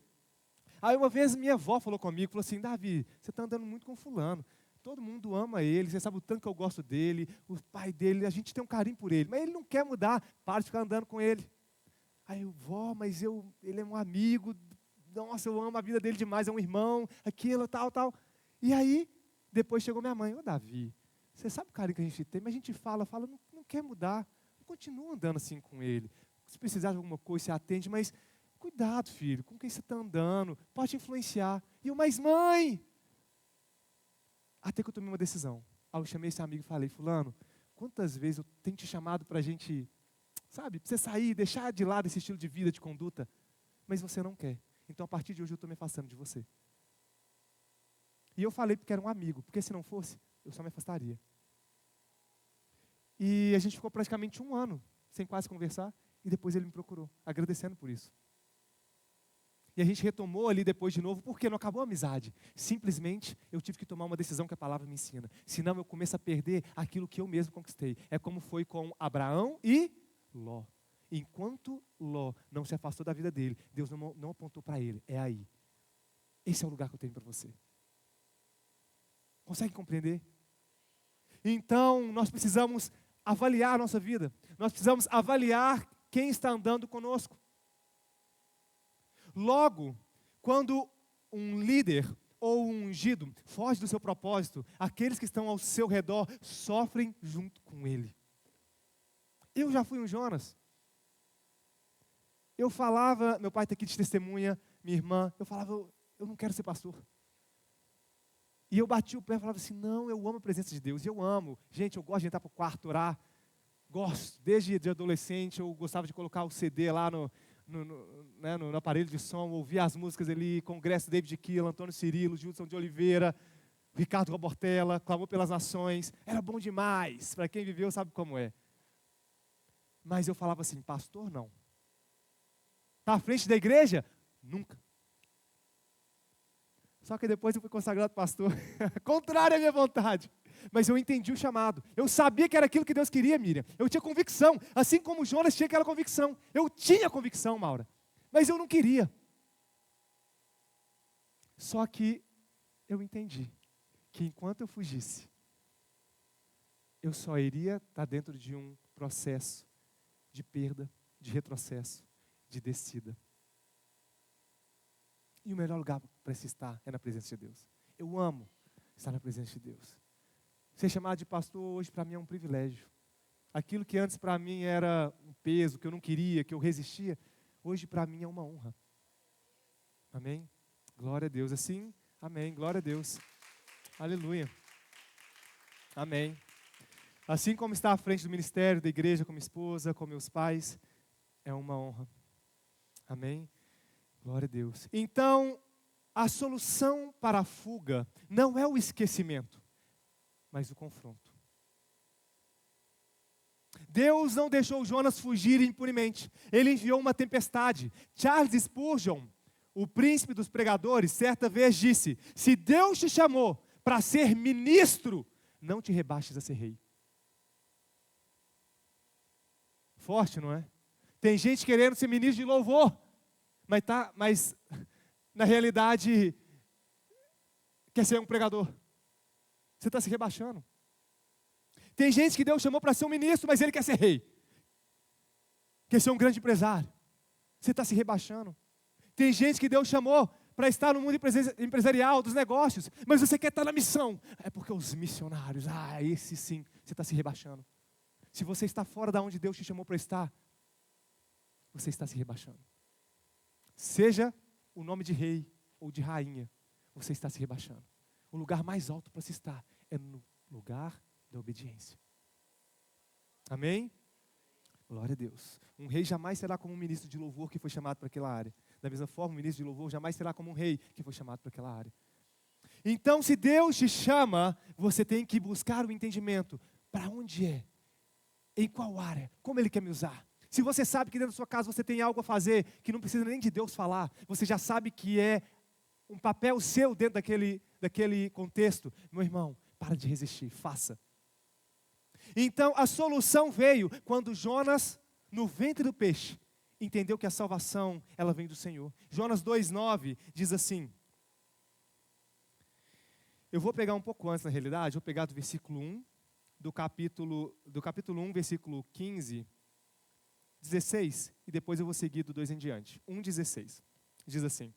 Aí uma vez minha avó falou comigo, falou assim, Davi, você está andando muito com fulano. Todo mundo ama ele, você sabe o tanto que eu gosto dele, o pai dele, a gente tem um carinho por ele, mas ele não quer mudar, para de ficar andando com ele. Aí eu, vó, mas ele é um amigo, nossa, eu amo a vida dele demais, é um irmão, aquilo, tal. E aí, depois chegou minha mãe, ô Davi, você sabe o carinho que a gente tem, mas a gente fala, não quer mudar, continua andando assim com ele. Se precisar de alguma coisa, você atende, mas cuidado, filho, com quem você está andando, pode influenciar. E eu, mas mãe... Até que eu tomei uma decisão. Aí eu chamei esse amigo e falei, fulano, quantas vezes eu tenho te chamado para a gente, sabe, pra você sair, deixar de lado esse estilo de vida, de conduta, mas você não quer. Então, a partir de hoje, eu estou me afastando de você. E eu falei porque era um amigo, porque se não fosse, eu só me afastaria. E a gente ficou praticamente 1 ano, sem quase conversar, e depois ele me procurou, agradecendo por isso. E a gente retomou ali depois de novo, porque não acabou a amizade. Simplesmente, eu tive que tomar uma decisão que a palavra me ensina. Senão eu começo a perder aquilo que eu mesmo conquistei. É como foi com Abraão e Ló. Enquanto Ló não se afastou da vida dele, Deus não apontou para ele. É aí. Esse é o lugar que eu tenho para você. Consegue compreender? Então, nós precisamos avaliar a nossa vida. Nós precisamos avaliar quem está andando conosco. Logo, quando um líder ou um ungido foge do seu propósito, aqueles que estão ao seu redor sofrem junto com ele. Eu já fui um Jonas. Eu falava, meu pai está aqui de testemunha, minha irmã, eu falava, eu não quero ser pastor. E eu bati o pé e falava assim, não, eu amo a presença de Deus, eu amo. Gente, eu gosto de entrar para o quarto, orar. Gosto, desde de adolescente eu gostava de colocar o CD lá no aparelho de som, ouvir as músicas ali, Congresso David Keelan, Antônio Cirilo, Judson de Oliveira, Ricardo Robortella, Clamor pelas Nações, era bom demais, para quem viveu sabe como é. Mas eu falava assim, pastor não. Está à frente da igreja? Nunca. Só que depois eu fui consagrado pastor, contrário à minha vontade. Mas eu entendi o chamado. Eu sabia que era aquilo que Deus queria, Miriam. Eu tinha convicção, assim como Jonas tinha aquela convicção. Eu tinha convicção, Maura, mas eu não queria. Só que eu entendi que enquanto eu fugisse, eu só iria estar dentro de um processo de perda, de retrocesso, de descida. E o melhor lugar para se estar é na presença de Deus. Eu amo estar na presença de Deus. Ser chamado de pastor hoje para mim é um privilégio. Aquilo que antes para mim era um peso, que eu não queria, que eu resistia, hoje para mim é uma honra. Amém? Glória a Deus. Assim, amém. Glória a Deus. Aleluia. Amém. Assim como estar à frente do ministério, da igreja, como esposa, com meus pais, é uma honra. Amém? Glória a Deus. Então, a solução para a fuga não é o esquecimento, mas o confronto. Deus não deixou Jonas fugir impunemente. Ele enviou uma tempestade. Charles Spurgeon, o príncipe dos pregadores, certa vez disse, se Deus te chamou para ser ministro, não te rebaixes a ser rei. Forte, não é? Tem gente querendo ser ministro de louvor, mas na realidade quer ser um pregador. Você está se rebaixando. Tem gente que Deus chamou para ser um ministro, mas ele quer ser rei. quer ser um grande empresário. Você está se rebaixando. Tem gente que Deus chamou para estar no mundo empresarial, dos negócios, mas você quer estar na missão. É porque os missionários, esse sim, você está se rebaixando. Se você está fora da onde Deus te chamou para estar, você está se rebaixando. Seja o nome de rei ou de rainha, você está se rebaixando. O lugar mais alto para se estar é no lugar da obediência. Amém? Glória a Deus. Um rei jamais será como um ministro de louvor que foi chamado para aquela área. Da mesma forma, um ministro de louvor jamais será como um rei que foi chamado para aquela área. Então, se Deus te chama, você tem que buscar o entendimento. Para onde é? Em qual área? Como Ele quer me usar? Se você sabe que dentro da sua casa você tem algo a fazer, que não precisa nem de Deus falar, você já sabe que é um papel seu dentro daquele contexto, meu irmão, para de resistir, faça. Então a solução veio quando Jonas, no ventre do peixe, entendeu que a salvação, ela vem do Senhor. Jonas 2,9 diz assim, eu vou pegar um pouco antes na realidade, vou pegar do versículo 1, do capítulo 1, versículo 15, 16, e depois eu vou seguir do 2 em diante. 1,16, diz assim,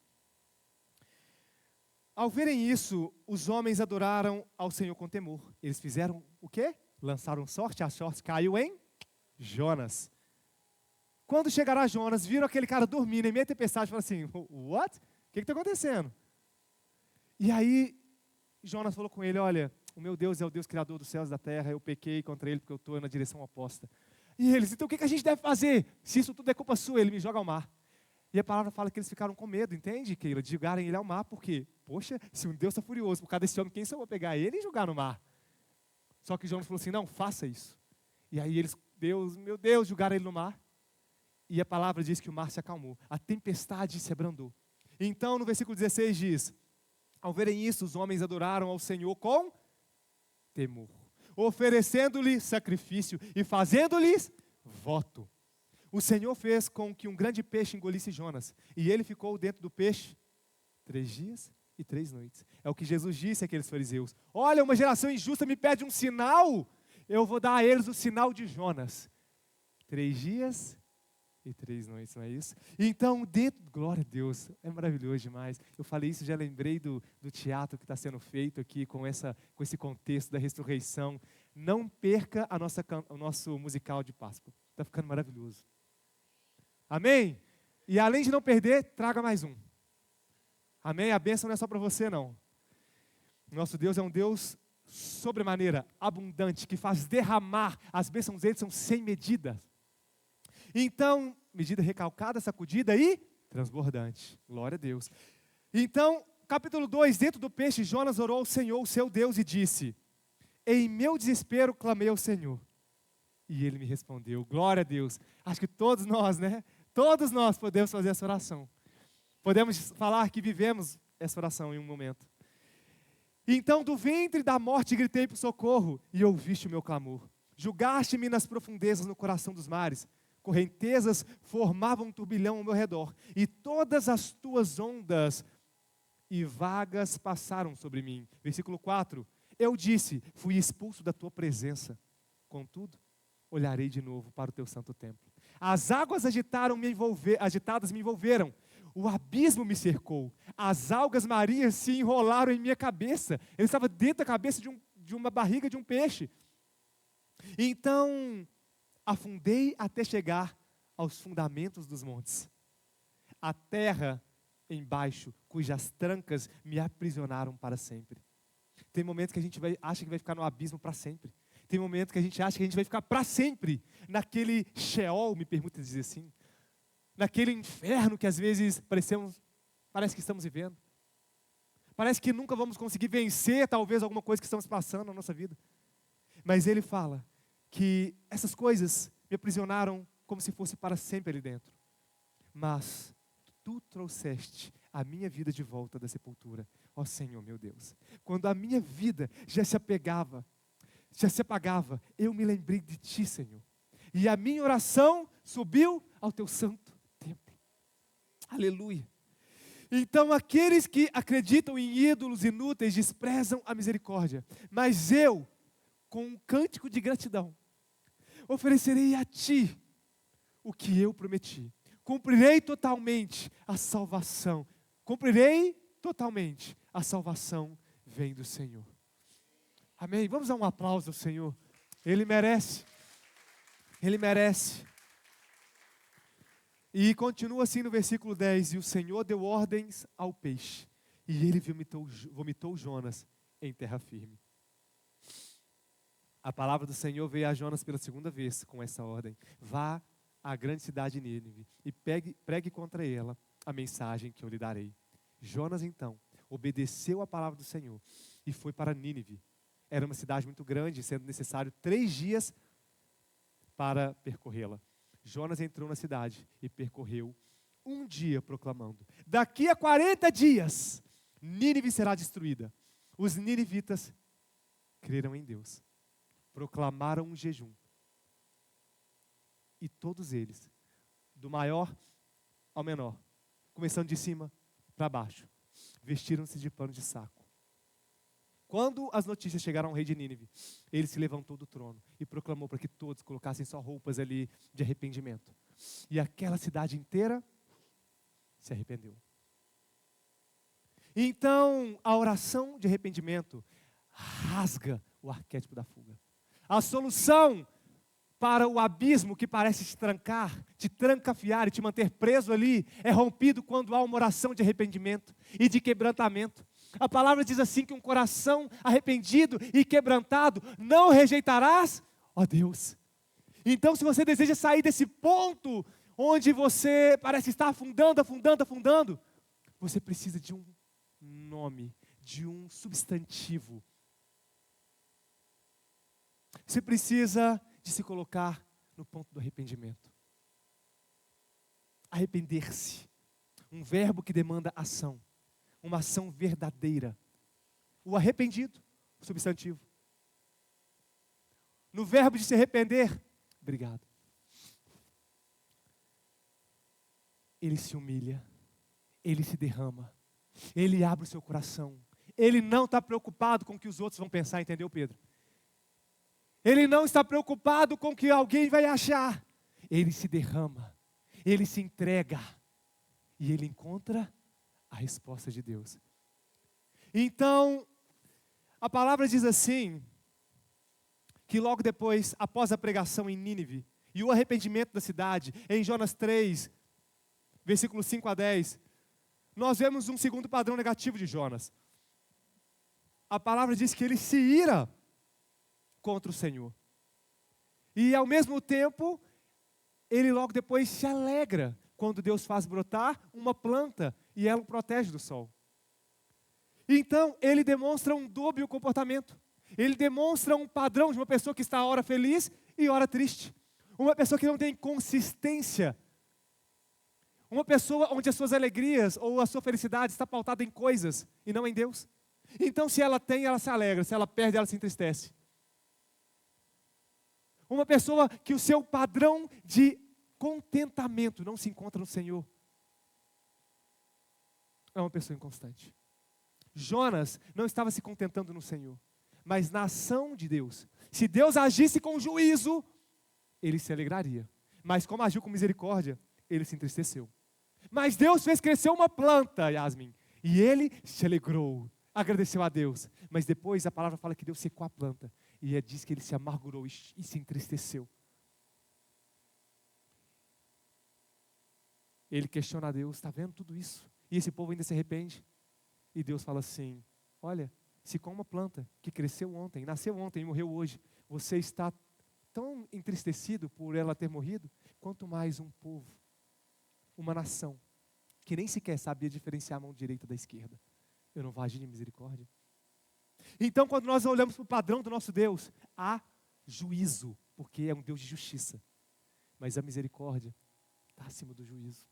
ao verem isso, os homens adoraram ao Senhor com temor. Eles fizeram o quê? Lançaram sorte, a sorte caiu em Jonas. Quando chegará Jonas, viram aquele cara dormindo em meio à tempestade e falaram assim, what? O que está acontecendo? E aí, Jonas falou com ele, olha, o meu Deus é o Deus criador dos céus e da terra, eu pequei contra ele porque eu estou na direção oposta. E eles, então o que a gente deve fazer? Se isso tudo é culpa sua, ele me joga ao mar. E a palavra fala que eles ficaram com medo, entende, Keila? De jogarem ele ao mar, porque, poxa, se um Deus está furioso por causa desse homem, quem sou eu vou pegar ele e jogar no mar? Só que Jonas falou assim, não, faça isso. E aí eles, meu Deus, jogaram ele no mar. E a palavra diz que o mar se acalmou, a tempestade se abrandou. Então, no versículo 16 diz, ao verem isso, os homens adoraram ao Senhor com temor, oferecendo-lhe sacrifício e fazendo-lhes voto. O Senhor fez com que um grande peixe engolisse Jonas, e ele ficou dentro do peixe 3 dias e 3 noites. É o que Jesus disse àqueles fariseus. Olha, uma geração injusta me pede um sinal, eu vou dar a eles o sinal de Jonas. 3 dias e 3 noites, não é isso? Então, glória a Deus, é maravilhoso demais. Eu falei isso, já lembrei do teatro que está sendo feito aqui com esse contexto da ressurreição. Não perca o nosso musical de Páscoa. Está ficando maravilhoso. Amém? E além de não perder, traga mais um. Amém? A bênção não é só para você, não. Nosso Deus é um Deus sobremaneira, abundante, que faz derramar. As bênçãos dele são sem medida. Então, medida recalcada, sacudida e transbordante. Glória a Deus. Então, capítulo 2, dentro do peixe, Jonas orou ao Senhor, o seu Deus, e disse, em meu desespero clamei ao Senhor. E ele me respondeu. Glória a Deus. Acho que todos nós, né? Todos nós podemos fazer essa oração. Podemos falar que vivemos essa oração em um momento. Então, do ventre da morte gritei por socorro, e ouviste o meu clamor. Julgaste-me nas profundezas no coração dos mares. Correntezas formavam um turbilhão ao meu redor, e todas as tuas ondas e vagas passaram sobre mim. Versículo 4. Eu disse, fui expulso da tua presença. Contudo, olharei de novo para o teu santo templo. As águas agitadas me envolveram. O abismo me cercou. As algas marinhas se enrolaram em minha cabeça. Eu estava dentro da cabeça de uma barriga de um peixe. Então, afundei até chegar aos fundamentos dos montes. A terra embaixo, cujas trancas me aprisionaram para sempre. Tem momentos que a gente acha que vai ficar no abismo para sempre. Tem momentos que a gente acha que a gente vai ficar para sempre naquele Sheol, me permita dizer assim, naquele inferno que às vezes parece que estamos vivendo. Parece que nunca vamos conseguir vencer talvez alguma coisa que estamos passando na nossa vida. Mas ele fala que essas coisas me aprisionaram como se fosse para sempre ali dentro. Mas tu trouxeste a minha vida de volta da sepultura. Ó Senhor, meu Deus. Quando a minha vida já se apagava, eu me lembrei de ti, Senhor. E a minha oração subiu ao teu santo templo. Aleluia. Então aqueles que acreditam em ídolos inúteis desprezam a misericórdia. Mas eu, com um cântico de gratidão, oferecerei a ti o que eu prometi. Cumprirei totalmente a salvação. Cumprirei totalmente. A salvação vem do Senhor. Amém? Vamos dar um aplauso ao Senhor. Ele merece. Ele merece. E continua assim no versículo 10. E o Senhor deu ordens ao peixe. E ele vomitou Jonas em terra firme. A palavra do Senhor veio a Jonas pela segunda vez com essa ordem. Vá à grande cidade de Nínive e pregue contra ela a mensagem que eu lhe darei. Jonas então obedeceu a palavra do Senhor e foi para Nínive. Era uma cidade muito grande, sendo necessário 3 dias para percorrê-la. Jonas entrou na cidade e percorreu 1 dia proclamando: daqui a 40 dias, Nínive será destruída. Os ninivitas creram em Deus, proclamaram um jejum. E todos eles, do maior ao menor, começando de cima para baixo, vestiram-se de pano de saco. Quando as notícias chegaram ao rei de Nínive, ele se levantou do trono e proclamou para que todos colocassem só roupas ali de arrependimento. E aquela cidade inteira se arrependeu. Então, a oração de arrependimento rasga o arquétipo da fuga. A solução para o abismo que parece te trancar, te trancafiar e te manter preso ali, é rompido quando há uma oração de arrependimento e de quebrantamento. A palavra diz assim que um coração arrependido e quebrantado não rejeitarás, ó Deus. Então, se você deseja sair desse ponto onde você parece estar afundando, você precisa de um nome, de um substantivo. Você precisa de se colocar no ponto do arrependimento. Arrepender-se. Um verbo que demanda ação. Uma ação verdadeira. O arrependido, o substantivo. No verbo de se arrepender, obrigado. Ele se humilha. Ele se derrama. Ele abre o seu coração. Ele não está preocupado com o que os outros vão pensar, entendeu, Pedro? Ele não está preocupado com o que alguém vai achar. Ele se derrama. Ele se entrega. E ele encontra a resposta de Deus. Então, a palavra diz assim, que logo depois, após a pregação em Nínive, e o arrependimento da cidade, em Jonas 3, versículos 5 a 10, nós vemos um segundo padrão negativo de Jonas. A palavra diz que ele se ira contra o Senhor. E ao mesmo tempo, ele logo depois se alegra quando Deus faz brotar uma planta e ela o protege do sol. Então, ele demonstra um dúbio comportamento. Ele demonstra um padrão de uma pessoa que está ora feliz e ora triste. Uma pessoa que não tem consistência. Uma pessoa onde as suas alegrias ou a sua felicidade está pautada em coisas e não em Deus. Então, se ela tem, ela se alegra. Se ela perde, ela se entristece. Uma pessoa que o seu padrão de contentamento não se encontra no Senhor. É uma pessoa inconstante. Jonas não estava se contentando no Senhor, mas na ação de Deus. Se Deus agisse com juízo, ele se alegraria. Mas como agiu com misericórdia, ele se entristeceu. Mas Deus fez crescer uma planta, Yasmin, e ele se alegrou, agradeceu a Deus. Mas depois a palavra fala que Deus secou a planta, e diz que ele se amargurou e se entristeceu. Ele questiona a Deus, está vendo tudo isso? E esse povo ainda se arrepende. E Deus fala assim, olha, se com uma planta que cresceu ontem, nasceu ontem e morreu hoje, você está tão entristecido por ela ter morrido, quanto mais um povo, uma nação, que nem sequer sabia diferenciar a mão direita da esquerda. Eu não vou agir em misericórdia? Então, quando nós olhamos para o padrão do nosso Deus, há juízo, porque é um Deus de justiça. Mas a misericórdia está acima do juízo.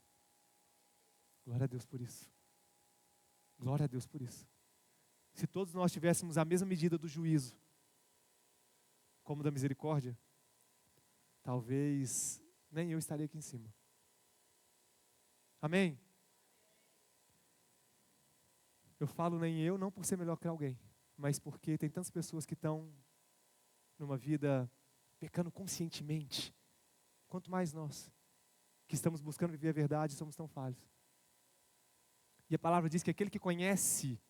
Glória a Deus por isso. Glória a Deus por isso. Se todos nós tivéssemos a mesma medida do juízo, como da misericórdia, talvez nem eu estaria aqui em cima. Amém? Eu falo nem eu, não por ser melhor que alguém, mas porque tem tantas pessoas que estão numa vida pecando conscientemente. Quanto mais nós. que estamos buscando viver a verdade, somos tão falhos. E a palavra diz que aquele que conhece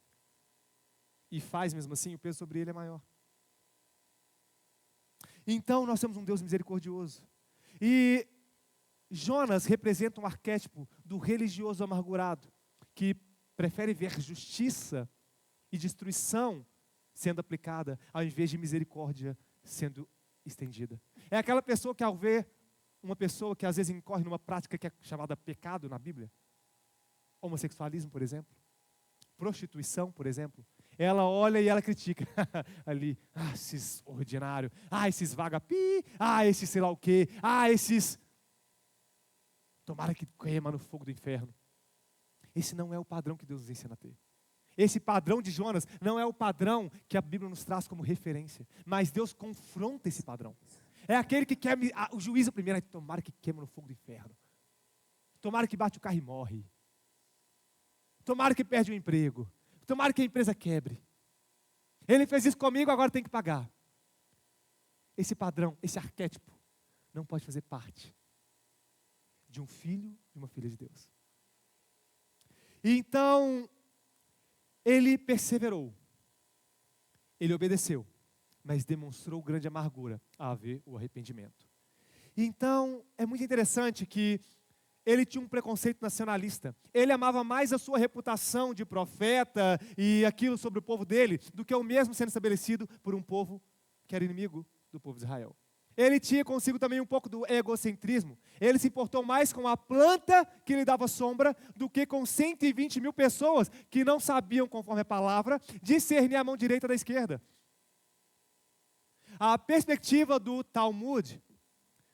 e faz mesmo assim, o peso sobre ele é maior. Então nós temos um Deus misericordioso. E Jonas representa um arquétipo do religioso amargurado, que prefere ver justiça e destruição sendo aplicada, ao invés de misericórdia sendo estendida. É aquela pessoa que, ao ver uma pessoa que às vezes incorre numa prática que é chamada pecado na Bíblia, homossexualismo, por exemplo, prostituição, por exemplo, ela olha e ela critica ali, esses ordinários, esses vagapi, esses sei lá o quê, esses... Tomara que queima no fogo do inferno. Esse não é o padrão que Deus nos ensina a ter. Esse padrão de Jonas não é o padrão que a Bíblia nos traz como referência, mas Deus confronta esse padrão. É aquele que quer o juízo primeiro, tomara que queima no fogo do inferno. Tomara que bate o carro e morre. Tomara que perde o emprego. Tomara que a empresa quebre. Ele fez isso comigo, agora tem que pagar. Esse padrão, esse arquétipo, não pode fazer parte de um filho, de uma filha de Deus. Então, ele perseverou. Ele obedeceu, mas demonstrou grande amargura a haver o arrependimento. Então, é muito interessante que ele tinha um preconceito nacionalista. Ele amava mais a sua reputação de profeta e aquilo sobre o povo dele, do que o mesmo sendo estabelecido por um povo que era inimigo do povo de Israel. Ele tinha consigo também um pouco do egocentrismo. Ele se importou mais com a planta que lhe dava sombra do que com 120 mil pessoas que não sabiam, conforme a palavra, discernir a mão direita da esquerda. A perspectiva do Talmud,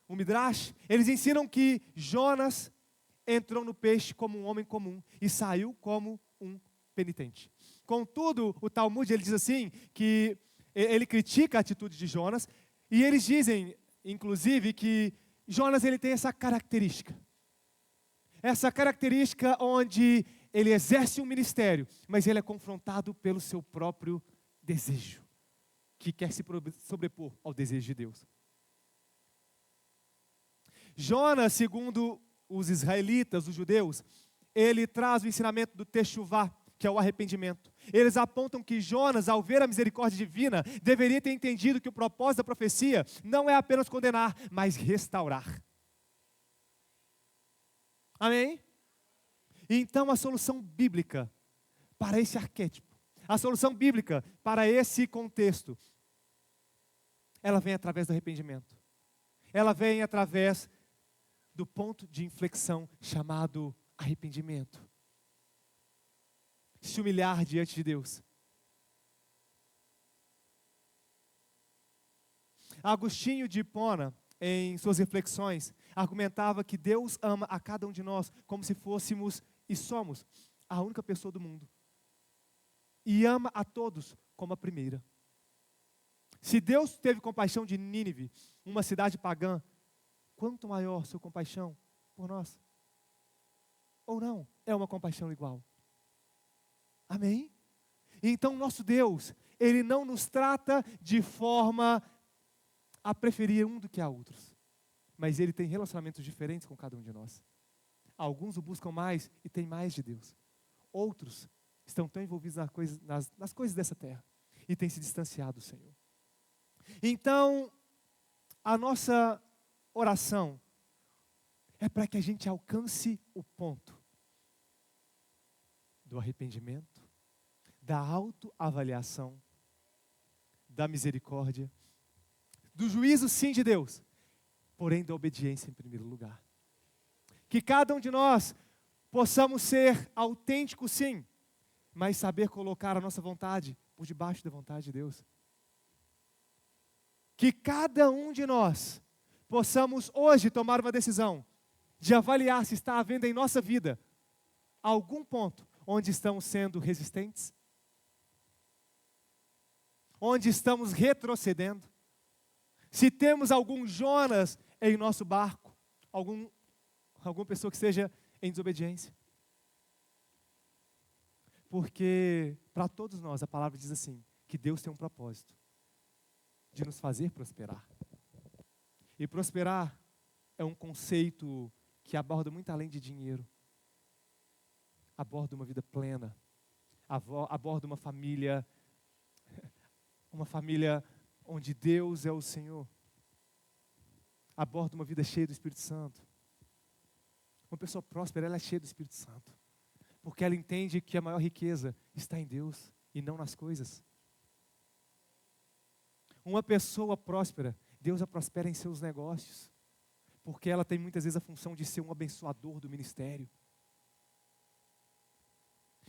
o Midrash, eles ensinam que Jonas entrou no peixe como um homem comum e saiu como um penitente. Contudo, o Talmud ele diz assim, que ele critica a atitude de Jonas, e eles dizem, inclusive, que Jonas ele tem essa característica onde ele exerce um ministério, mas ele é confrontado pelo seu próprio desejo, que quer se sobrepor ao desejo de Deus. Jonas, segundo os israelitas, os judeus, ele traz o ensinamento do Teshuvá, que é o arrependimento. Eles apontam que Jonas, ao ver a misericórdia divina, deveria ter entendido que o propósito da profecia não é apenas condenar, mas restaurar. Amém? Então a solução bíblica para esse arquétipo, a solução bíblica para esse contexto, ela vem através do arrependimento. Ela vem através do ponto de inflexão chamado arrependimento. Se humilhar diante de Deus. Agostinho de Hipona, em suas reflexões, argumentava que Deus ama a cada um de nós como se fôssemos e somos a única pessoa do mundo. E ama a todos como a primeira. Se Deus teve compaixão de Nínive, uma cidade pagã, quanto maior sua compaixão por nós? Ou não? É uma compaixão igual. Amém? Então nosso Deus, Ele não nos trata de forma a preferir um do que a outros. Mas Ele tem relacionamentos diferentes com cada um de nós. Alguns o buscam mais e têm mais de Deus. Outros estão tão envolvidos nas coisas dessa terra e têm se distanciado do Senhor. Então, a nossa oração é para que a gente alcance o ponto do arrependimento, da autoavaliação, da misericórdia, do juízo sim de Deus, porém da obediência em primeiro lugar. Que cada um de nós possamos ser autênticos sim, mas saber colocar a nossa vontade por debaixo da vontade de Deus. Que cada um de nós possamos hoje tomar uma decisão de avaliar se está havendo em nossa vida algum ponto onde estamos sendo resistentes, onde estamos retrocedendo, se temos algum Jonas em nosso barco, alguma pessoa que esteja em desobediência. Porque para todos nós a palavra diz assim, que Deus tem um propósito de nos fazer prosperar. E prosperar é um conceito que aborda muito além de dinheiro. Aborda uma vida plena. Aborda uma família onde Deus é o Senhor. Aborda uma vida cheia do Espírito Santo. Uma pessoa próspera, ela é cheia do Espírito Santo. Porque ela entende que a maior riqueza está em Deus e não nas coisas. Uma pessoa próspera, Deus a prospera em seus negócios. Porque ela tem muitas vezes a função de ser um abençoador do ministério.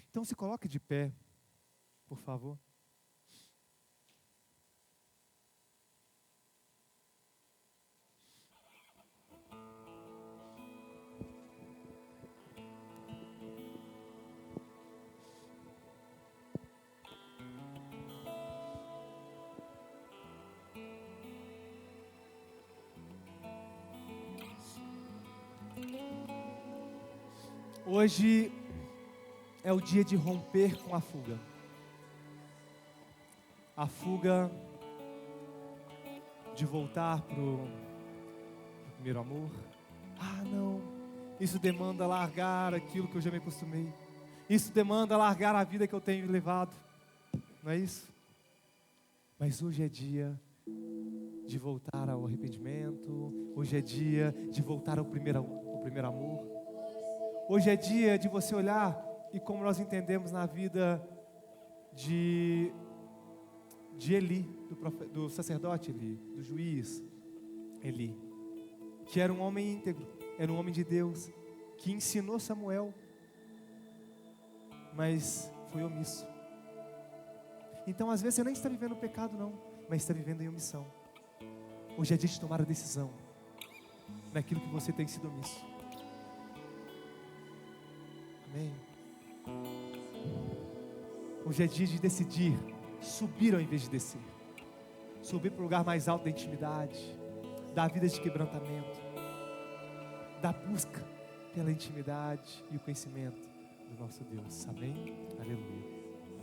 Então se coloque de pé, por favor. Hoje é o dia de romper com a fuga. A fuga de voltar para o primeiro amor. Ah, não, isso demanda largar aquilo que eu já me acostumei. Isso demanda largar a vida que eu tenho levado. Não é isso? Mas hoje é dia de voltar ao arrependimento. Hoje é dia de voltar ao primeiro amor. Hoje é dia de você olhar, e como nós entendemos na vida de Eli, do sacerdote Eli, do juiz Eli, que era um homem íntegro, era um homem de Deus, que ensinou Samuel, mas foi omisso. Então às vezes você nem está vivendo o pecado não, mas está vivendo em omissão. Hoje é dia de tomar a decisão naquilo que você tem sido omisso. Amém. Hoje é dia de decidir subir ao invés de descer. Subir para o lugar mais alto da intimidade, da vida de quebrantamento, da busca pela intimidade e o conhecimento do nosso Deus. Amém? Aleluia.